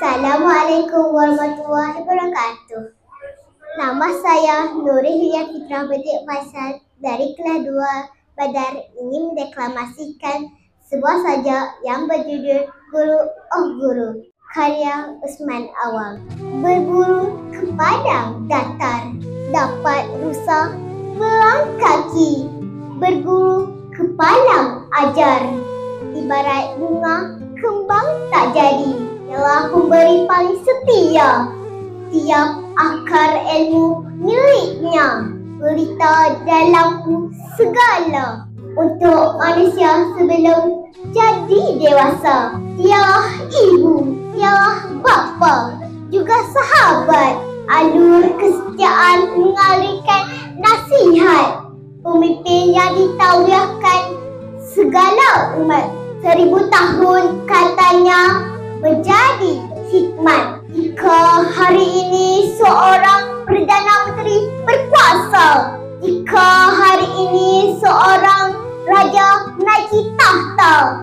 Assalamualaikum warahmatullahi wabarakatuh. Nama saya Nurihiyah Fitrah Betik Faisal dari kelas 2 Badar ingin mendeklamasikan sebuah sajak yang berjudul Guru Oh Guru, karya Usman Awang. Berburu ke padang datar, dapat rusa berangkaki. Berguru ke palang ajar, ibarat bunga kembang tak jadi. Ialah pemberi paling setia, tiap akar ilmu miliknya, berita dalam segala. Untuk manusia sebelum jadi dewasa, ialah ibu, ialah bapa, juga sahabat. Alur kesetiaan mengalirkan nasihat, pemimpin yang ditauliahkan segala umat. 1000 tahun katanya menjadi hikmat. Jika hari ini seorang Perdana Menteri berkuasa, jika hari ini seorang raja menaiki tahta,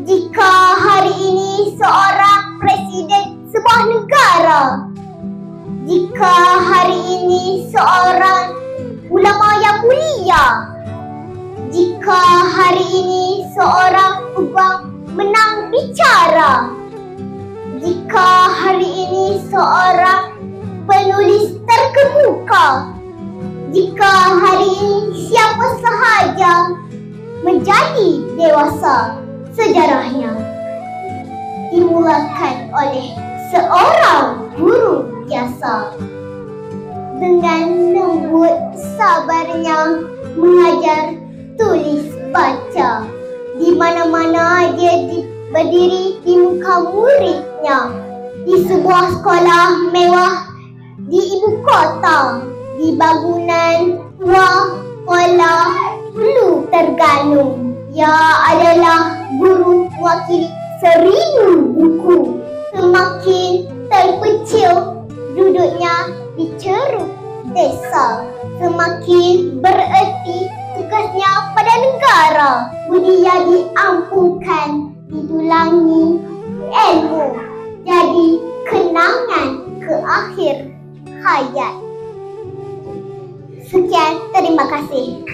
jika hari ini seorang presiden sebuah negara, jika hari ini seorang ulama yang mulia, jika hari ini seorang peguam menang bicara, jika hari ini seorang penulis terkemuka, jika hari ini siapa sahaja menjadi dewasa, sejarahnya dimulakan oleh seorang guru biasa. Dengan lembut sabarnya mengajar tulis baca, di mana-mana dia berdiri di muka muridnya, di sebuah sekolah mewah di ibu kota, di bangunan tua pola Hulu Terengganu. Ia adalah guru mewakili 1000 buku. Semakin terpencil duduknya di ceruk desa, semakin bererti tugasnya pada negara. Budinya diampunkan, ditulangi ilmu, jadi kenangan ke akhir hayat. Sekian, terima kasih.